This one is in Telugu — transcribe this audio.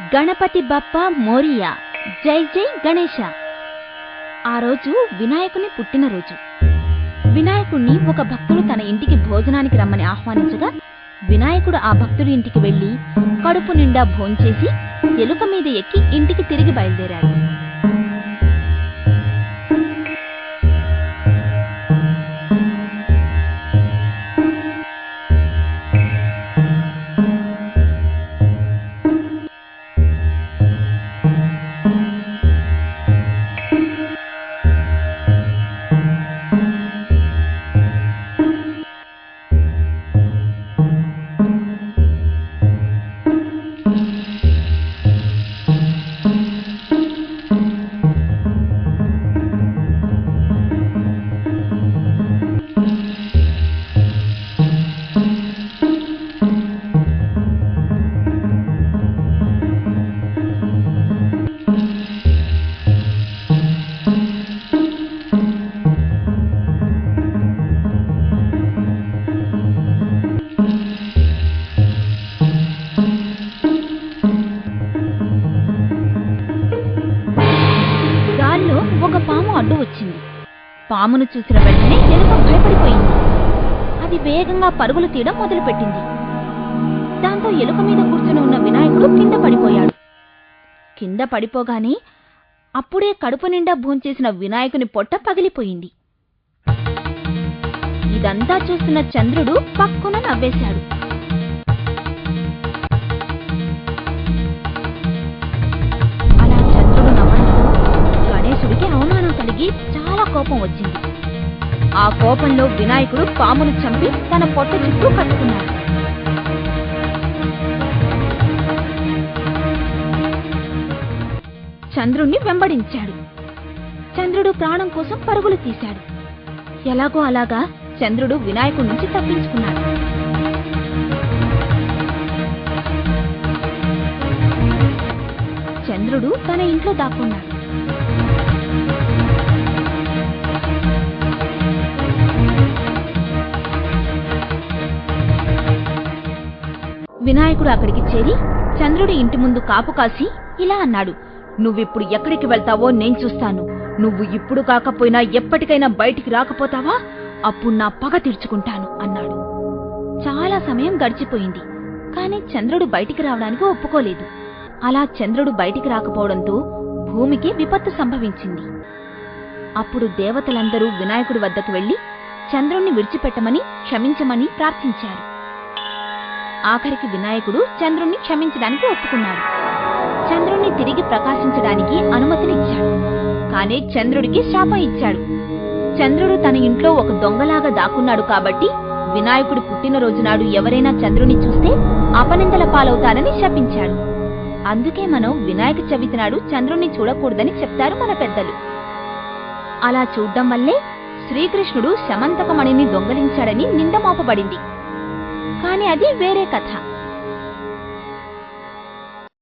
గణపతి బప్పా మోరియా, జై జై గణేశ. ఆ రోజు వినాయకుని పుట్టినరోజు. వినాయకుణ్ణి ఒక భక్తుడు తన ఇంటికి భోజనానికి రమ్మని ఆహ్వానించగా వినాయకుడు ఆ భక్తుడి ఇంటికి వెళ్లి కడుపు నిండా భోంచేసి ఎలుక మీద ఎక్కి ఇంటికి తిరిగి బయలుదేరాడు. ఒక పాము అడ్డు వచ్చింది. పామును చూసిన వెంటనే ఎలుక భయపడిపోయింది. అది వేగంగా పరుగులు తీయడం మొదలుపెట్టింది. దాంతో ఎలుక మీద కూర్చుని ఉన్న వినాయకుడు కింద పడిపోయాడు. కింద పడిపోగానే అప్పుడే కడుపు నిండా భోంచేసిన వినాయకుని పొట్ట పగిలిపోయింది. ఇదంతా చూస్తున్న చంద్రుడు పక్కున నవ్వేశాడు. అలా చంద్రుడు నవ్వడంతో గణేశుడికి అవమానం కలిగి చాలా కోపం వచ్చింది. ఆ కోపంలో వినాయకుడు పామును చంపి తన పొట్ట చుట్టూ కట్టుకున్నాడు. చంద్రుణ్ణి వెంబడించాడు. చంద్రుడు ప్రాణం కోసం పరుగులు తీశాడు. ఎలాగో అలాగా చంద్రుడు వినాయకుడి నుంచి తప్పించుకున్నాడు. చంద్రుడు తన ఇంట్లో దాక్కున్నాడు. వినాయకుడు అక్కడికి చేరి చంద్రుడి ఇంటి ముందు కాపు కాసి ఇలా అన్నాడు, నువ్విప్పుడు ఎక్కడికి వెళ్తావో నేను చూస్తాను. నువ్వు ఇప్పుడు కాకపోయినా ఎప్పటికైనా బయటికి రాకపోతావా, అప్పుడు నా పగ తీర్చుకుంటాను అన్నాడు. చాలా సమయం గడిచిపోయింది. కాని చంద్రుడు బయటికి రావడానికి ఒప్పుకోలేదు. అలా చంద్రుడు బయటికి రాకపోవడంతో భూమికి విపత్తు సంభవించింది. అప్పుడు దేవతలందరూ వినాయకుడి వద్దకు వెళ్లి చంద్రుణ్ణి విడిచిపెట్టమని క్షమించమని ప్రార్థించారు. ఆఖరికి వినాయకుడు చంద్రుణ్ణి క్షమించడానికి ఒప్పుకున్నాడు. చంద్రుణ్ణి తిరిగి ప్రకాశించడానికి అనుమతినిచ్చాడు. కానీ చంద్రుడికి శాపం ఇచ్చాడు. చంద్రుడు తన ఇంట్లో ఒక దొంగలాగా దాక్కున్నాడు కాబట్టి వినాయకుడి పుట్టినరోజు నాడు ఎవరైనా చంద్రుని చూస్తే అపనిందల పాలవుతారని శపించాడు. అందుకే మనం వినాయక చవితి నాడు చంద్రుణ్ణి చూడకూడదని చెప్తారు మన పెద్దలు. అలా చూడ్డం వల్లే శ్రీకృష్ణుడు శమంతకమణిని దొంగలించాడని నింద మోపబడింది. కాని అది వేరే కథ.